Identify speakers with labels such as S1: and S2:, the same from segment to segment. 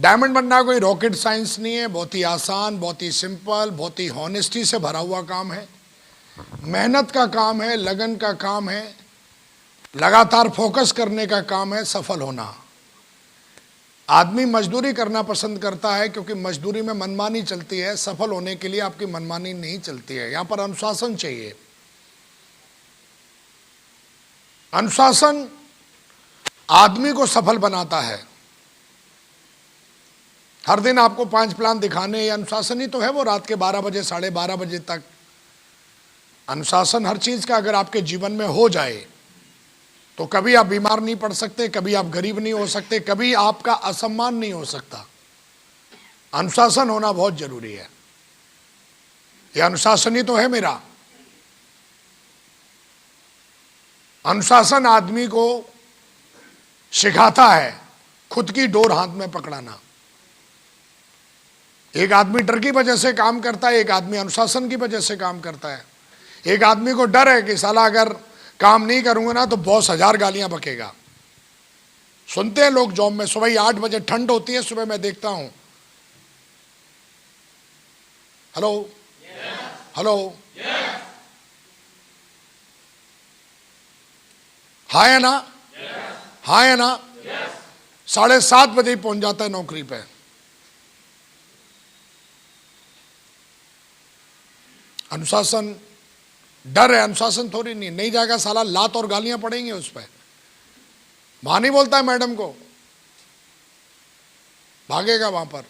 S1: Diamond बनना कोई rocket science नहीं है, बहुत ही आसान, बहुत ही सिंपल, बहुत ही हॉनेस्टी से भरा हुआ काम है, मेहनत का काम है, लगन का काम है, लगातार फोकस करने का काम है सफल होना। आदमी मजदूरी करना पसंद करता है क्योंकि मजदूरी में मनमानी चलती है, सफल होने के लिए आपकी मनमानी नहीं चलती है, यहां पर अनुशासन चाहिए। अनुशासन आदमी को सफल बनाता है। हर दिन आपको 5 प्लान दिखाने, ये अनुशासन ही तो है, वो रात के 12 बजे 12:30 बजे तक। अनुशासन हर चीज का अगर आपके जीवन में हो जाए तो कभी आप बीमार नहीं पड़ सकते, कभी आप गरीब नहीं हो सकते, कभी आपका असम्मान नहीं हो सकता। अनुशासन होना बहुत जरूरी है। यह अनुशासन ही तो है मेरा। अनुशासन आदमी को सिखाता है खुद की डोर हाथ में पकड़ाना। एक आदमी डर की वजह से काम करता है, एक आदमी अनुशासन की वजह से काम करता है। एक आदमी को डर है कि साला अगर काम नहीं करूंगा ना तो बॉस 1000 गालियां बकेगा। सुनते हैं लोग जॉब में, सुबह 8 बजे ठंड होती है, सुबह मैं देखता हूं, हेलो हेलो हाँ है ना, हाँ है ना, 7:30 बजे ही पहुंच जाता है नौकरी पे। अनुशासन डर है, अनुशासन थोड़ी नहीं जाएगा साला, लात और गालियां पड़ेंगी उस पर। वहां नहीं बोलता है मैडम को, भागेगा वहां पर,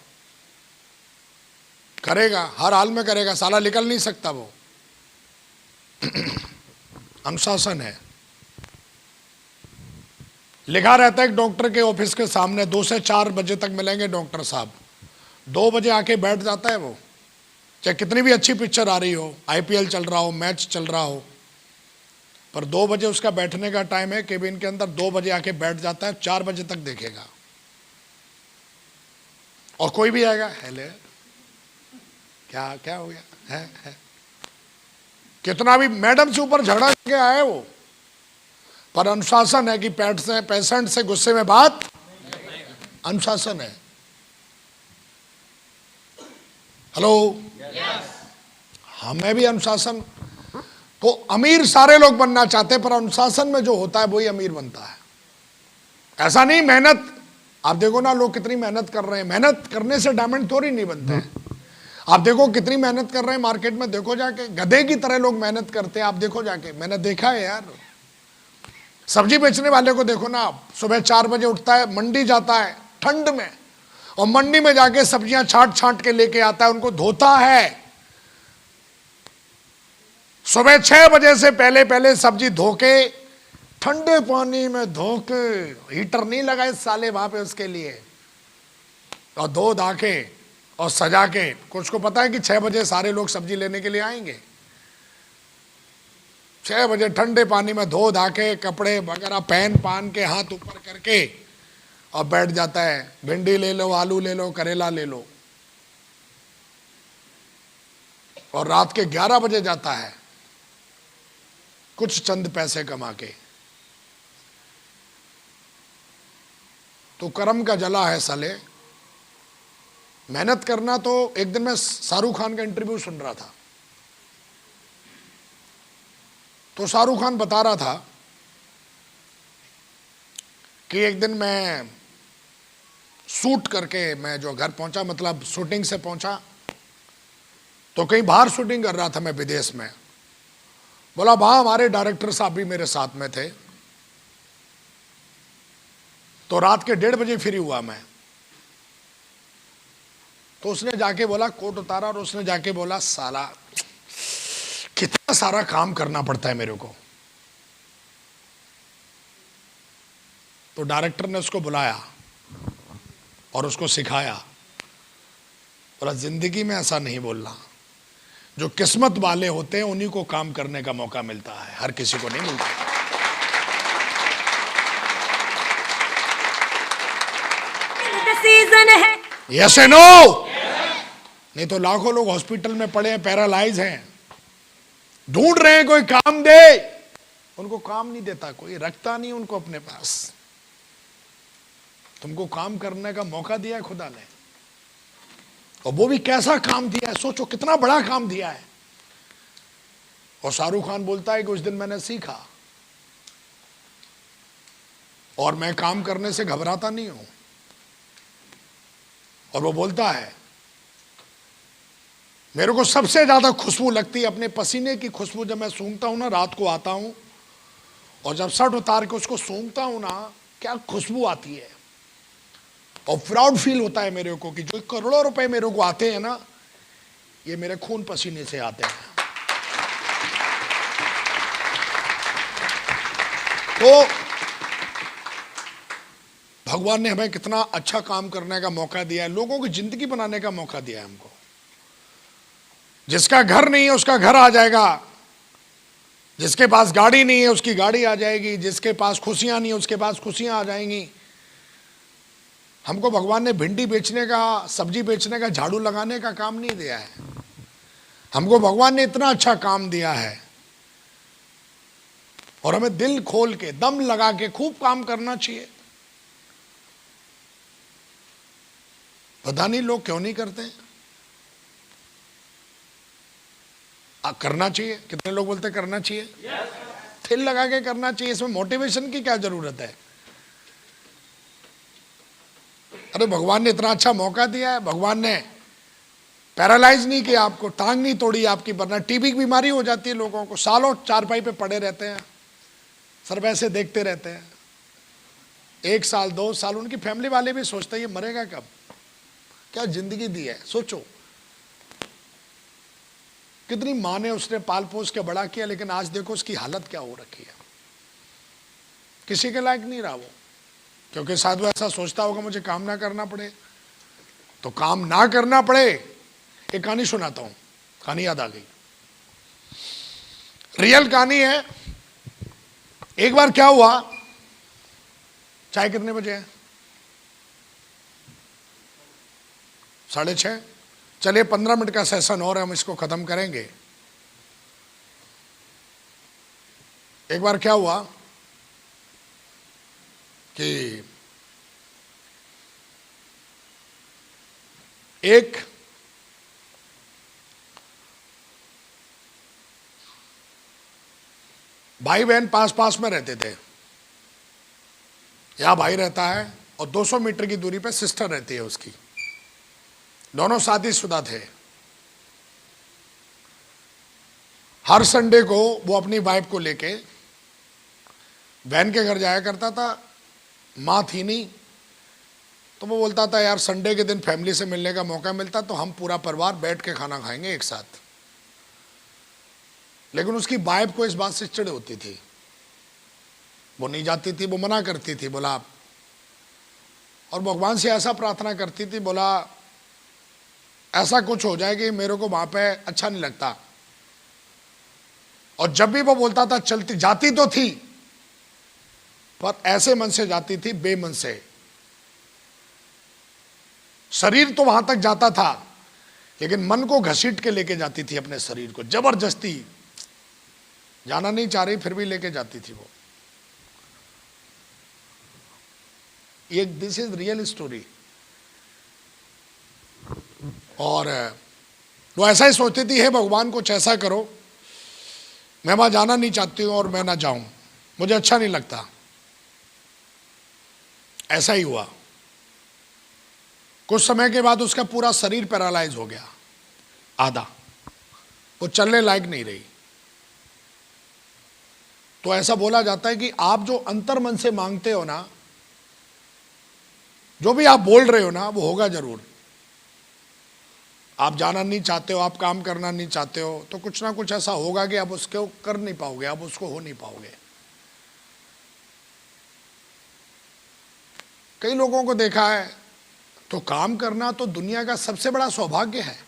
S1: करेगा, हर हाल में करेगा, साला निकल नहीं सकता वो। अनुशासन है। लिखा रहता है कि डॉक्टर के ऑफिस के सामने 2 से 4 बजे तक मिलेंगे डॉक्टर साहब। 2 बजे आके बैठ जाता है वो, चाहे कितनी भी अच्छी पिक्चर आ रही हो, आईपीएल चल रहा हो, मैच चल रहा हो, पर 2 बजे उसका बैठने का टाइम है केबिन के अंदर। 2 बजे आके बैठ जाता है, 4 बजे तक देखेगा। और कोई भी आएगा, हेलो क्या क्या हो गया है? कितना भी मैडम से ऊपर झगड़ा के आए वो, पर अनुशासन है कि पेशेंट से गुस्से में बात, अनुशासन है। हेलो हमें भी अनुशासन। तो अमीर सारे लोग बनना चाहते हैं, पर अनुशासन में जो होता है वही अमीर बनता है। ऐसा नहीं मेहनत, आप देखो ना लोग कितनी मेहनत कर रहे हैं, मेहनत करने से डायमंड थोड़ी नहीं बनते हैं। आप देखो कितनी मेहनत कर रहे हैं मार्केट में, देखो जाके, गधे की तरह लोग मेहनत करते हैं, आप देखो जाके, मैंने देखा है यार। सब्जी बेचने वाले को देखो ना, सुबह 4 बजे उठता है, मंडी जाता है ठंड में, और मंडी में जाके सब्जियां छांट छांट के लेके आता है, उनको धोता है। सुबह 6 बजे से पहले पहले सब्जी धो के, ठंडे पानी में धो के, हीटर नहीं लगाए साले वहां पे उसके लिए, और धो धा के और सजा के। कुछ को पता है कि 6 बजे सारे लोग सब्जी लेने के लिए आएंगे। 6 बजे ठंडे पानी में धो धा के, कपड़े वगैरह पहन के, हाथ ऊपर करके, और बैठ जाता है। भिंडी ले लो, आलू ले लो, करेला ले लो, और रात के 11 बजे जाता है कुछ चंद पैसे कमा के। तो कर्म का जला है साले, मेहनत करना। तो एक दिन मैं शाहरुख खान का इंटरव्यू सुन रहा था, तो शाहरुख खान बता रहा था कि एक दिन मैं शूट करके, मैं जो घर पहुंचा, मतलब शूटिंग से पहुंचा, तो कहीं बाहर शूटिंग कर रहा था मैं विदेश में। बोला वहां हमारे डायरेक्टर साहब भी मेरे साथ में थे। तो रात के 1:30 बजे फ्री हुआ मैं, तो उसने जाके बोला, कोट उतारा और उसने जाके बोला, साला कितना सारा काम करना पड़ता है मेरे को। तो डायरेक्टर ने उसको बुलाया और उसको सिखाया, बोला जिंदगी में ऐसा नहीं बोलना, जो किस्मत वाले होते हैं उन्हीं को काम करने का मौका मिलता है, हर किसी को नहीं मिलता। सीजन है, यस एंड नो। नहीं तो लाखों लोग हॉस्पिटल में पड़े हैं, पैरालाइज हैं, ढूंढ रहे हैं कोई काम दे, उनको काम नहीं देता कोई, रखता नहीं उनको अपने पास। तुमको काम करने का मौका दिया है खुदा ने, और वो भी कैसा काम दिया है, सोचो कितना बड़ा काम दिया है। और शाहरुख खान बोलता है कि उस दिन मैंने सीखा और मैं काम करने से घबराता नहीं हूं। और वो बोलता है मेरे को सबसे ज्यादा खुशबू लगती है अपने पसीने की खुशबू, जब मैं सूंघता हूं ना, रात को आता हूं और जब शर्ट उतार के उसको सूंघता हूं ना, क्या खुशबू आती है। और प्राउड फील होता है मेरे को कि जो करोड़ों रुपए मेरे को आते हैं ना, ये मेरे खून पसीने से आते हैं। तो भगवान ने हमें कितना अच्छा काम करने का मौका दिया है, लोगों की जिंदगी बनाने का मौका दिया है हमको। जिसका घर नहीं है उसका घर आ जाएगा, जिसके पास गाड़ी नहीं है उसकी गाड़ी आ जाएगी, जिसके पास खुशियां नहीं है उसके पास खुशियां आ जाएंगी। हमको भगवान ने भिंडी बेचने का, सब्जी बेचने का, झाड़ू लगाने का काम नहीं दिया है। हमको भगवान ने इतना अच्छा काम दिया है और हमें दिल खोल के, दम लगा के खूब काम करना चाहिए। पता नहीं लोग क्यों नहीं करते। करना चाहिए। कितने लोग बोलते करना चाहिए? दिल लगा के करना चाहिए। इसमें मोटिवेशन की क्या जरूरत है? अरे भगवान ने इतना अच्छा मौका दिया है। भगवान ने पैरालाइज नहीं किया आपको, टांग नहीं तोड़ी आपकी, वरना टीबी की बीमारी हो जाती है लोगों को, सालों चारपाई पे पड़े रहते हैं, सिर्फ ऐसे देखते रहते हैं। 1 साल 2 साल उनकी फैमिली वाले भी सोचते हैं ये मरेगा कब, क्या जिंदगी दी है। सोचो कितनी माँ ने उसने पाल पोस के बड़ा किया, लेकिन आज देखो उसकी हालत क्या हो रखी है। किसी के लायक नहीं रहा वो, क्योंकि शायद वो ऐसा सोचता होगा मुझे काम ना करना पड़े। तो काम ना करना पड़े, एक कहानी सुनाता हूं, कहानी याद आ गई, रियल कहानी है। एक बार क्या हुआ, चाय कितने बजे है? 6:30। चलिए 15 मिनट का सेशन और है, हम इसको खत्म करेंगे। एक बार क्या हुआ कि एक भाई बहन पास पास में रहते थे। यहां भाई रहता है और 200 मीटर की दूरी पे सिस्टर रहती है उसकी। दोनों शादीशुदा थे। हर संडे को वो अपनी वाइफ को लेके बहन के घर जाया करता था। माँ थी नहीं, तो वो बोलता था यार संडे के दिन फैमिली से मिलने का मौका मिलता तो हम पूरा परिवार बैठ के खाना खाएंगे एक साथ। लेकिन उसकी वाइफ को इस बात से चिढ़ होती थी, वो नहीं जाती थी, वो मना करती थी, बोला। और भगवान से ऐसा प्रार्थना करती थी, बोला ऐसा कुछ हो जाए कि मेरे को वहां पे अच्छा नहीं लगता। और जब भी वो बोलता था चलती जाती तो थी, पर ऐसे मन से जाती थी, बेमन से। शरीर तो वहां तक जाता था, लेकिन मन को घसीट के लेके जाती थी अपने शरीर को, जबरदस्ती। जाना नहीं चाह रही फिर भी लेके जाती थी वो। ये दिस इज रियल स्टोरी। और वो ऐसा ही सोचती थी, हे भगवान कुछ ऐसा करो, मैं वहां जाना नहीं चाहती हूं और मैं ना जाऊं, मुझे अच्छा नहीं लगता। ऐसा ही हुआ। कुछ समय के बाद उसका पूरा शरीर पैरालाइज हो गया, आधा, वो चलने लायक नहीं रही। तो ऐसा बोला जाता है कि आप जो अंतर मन से मांगते हो ना, जो भी आप बोल रहे हो ना, वो होगा जरूर। आप जाना नहीं चाहते हो, आप काम करना नहीं चाहते हो, तो कुछ ना कुछ ऐसा होगा कि आप उसको कर नहीं पाओगे, आप उसको हो नहीं पाओगे। कई लोगों को देखा है, तो काम करना तो दुनिया का सबसे बड़ा सौभाग्य है।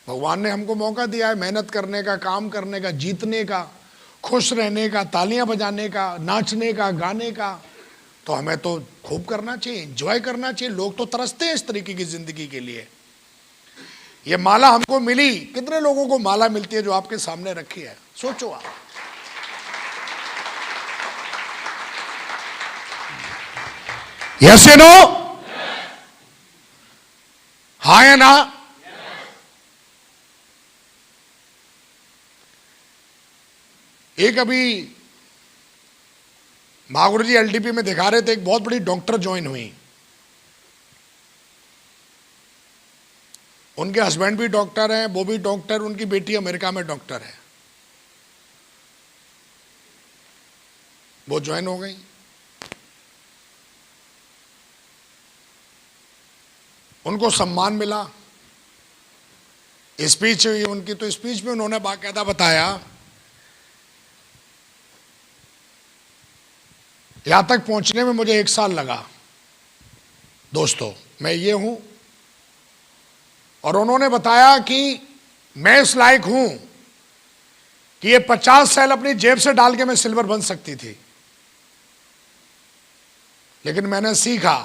S1: भगवान ने हमको मौका दिया है मेहनत करने का, काम करने का, जीतने का, खुश रहने का, तालियां बजाने का, नाचने का, गाने का। तो हमें तो खूब करना चाहिए, एंजॉय करना चाहिए। लोग तो तरसते हैं इस तरीके की जिंदगी के लिए। ये माला हमको मिली, कितने लोगों को माला मिलती है जो आपके सामने रखी है, सोचो आप। यस या नो? हाँ या ना? एक अभी महागुरु जी एलटीपी में दिखा रहे थे, एक बहुत बड़ी डॉक्टर ज्वाइन हुई, उनके हस्बैंड भी डॉक्टर हैं, वो भी डॉक्टर, उनकी बेटी अमेरिका में डॉक्टर है। वो ज्वाइन हो गई, उनको सम्मान मिला, स्पीच हुई उनकी, तो स्पीच में उन्होंने बाकायदा बताया, यहां तक पहुंचने में मुझे 1 साल लगा दोस्तों, मैं ये हूं, और उन्होंने बताया कि मैं इस लायक हूं कि ये 50 सेल अपनी जेब से डाल के मैं सिल्वर बन सकती थी, लेकिन मैंने सीखा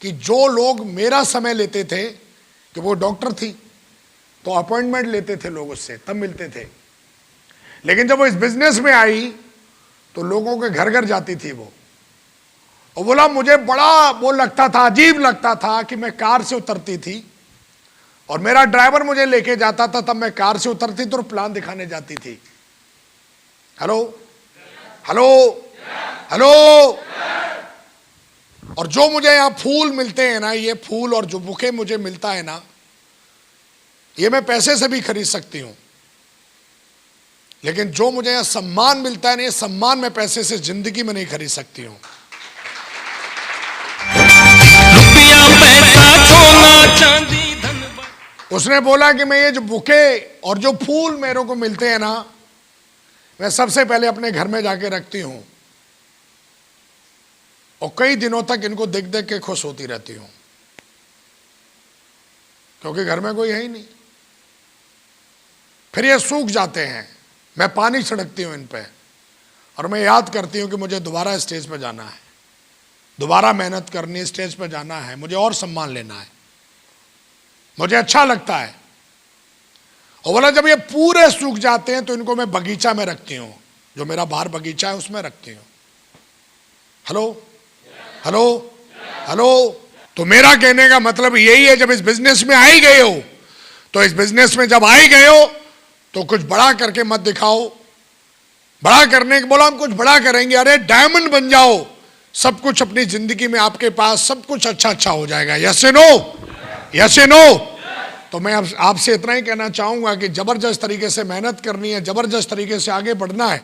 S1: कि जो लोग मेरा समय लेते थे, कि वो डॉक्टर थी तो अपॉइंटमेंट लेते थे लोग उससे, तब मिलते थे, लेकिन जब वो इस बिजनेस में आई तो लोगों के घर घर जाती थी वो, और बोला मुझे बड़ा वो लगता था, अजीब लगता था कि मैं कार से उतरती थी और मेरा ड्राइवर मुझे लेके जाता था, तब मैं कार से उतरती तो प्लान दिखाने जाती थी। Hello hello hello. और जो मुझे यहां फूल मिलते हैं ना, ये फूल और जो बुके मुझे मिलता है ना, ये मैं पैसे से भी खरीद सकती हूं, लेकिन जो मुझे यहां सम्मान मिलता है ना, ये सम्मान मैं पैसे से जिंदगी में नहीं खरीद सकती हूं। रुपया पैसा सोना चांदी धन। उसने बोला कि मैं ये जो बुके और जो फूल मेरे को मिलते हैं ना, मैं सबसे पहले अपने घर में जाके रखती हूं और कई दिनों तक इनको देख देख के खुश होती रहती हूं, क्योंकि घर में कोई है ही नहीं। फिर ये सूख जाते हैं, मैं पानी छिड़कती हूं इन पे, और मैं याद करती हूं कि मुझे दोबारा स्टेज पर जाना है, दोबारा मेहनत करनी, स्टेज पर जाना है, मुझे और सम्मान लेना है, मुझे अच्छा लगता है। और बोला जब ये पूरे सूख जाते हैं तो इनको मैं बगीचा में रखती हूं, जो मेरा बाहर बगीचा है उसमें रखती हूं। Hello hello hello. तो मेरा कहने का मतलब यही है, जब इस बिजनेस में आ ही गए हो, तो इस बिजनेस में जब आ ही गए हो तो कुछ बड़ा करके मत दिखाओ। बड़ा करने के बोला हम कुछ बड़ा करेंगे, अरे डायमंड बन जाओ, सब कुछ अपनी जिंदगी में आपके पास सब कुछ अच्छा अच्छा हो जाएगा। Yes no? Yes no? तो मैं आपसे इतना ही कहना चाहूंगा कि जबरदस्त तरीके से मेहनत करनी है, जबरदस्त तरीके से आगे बढ़ना है।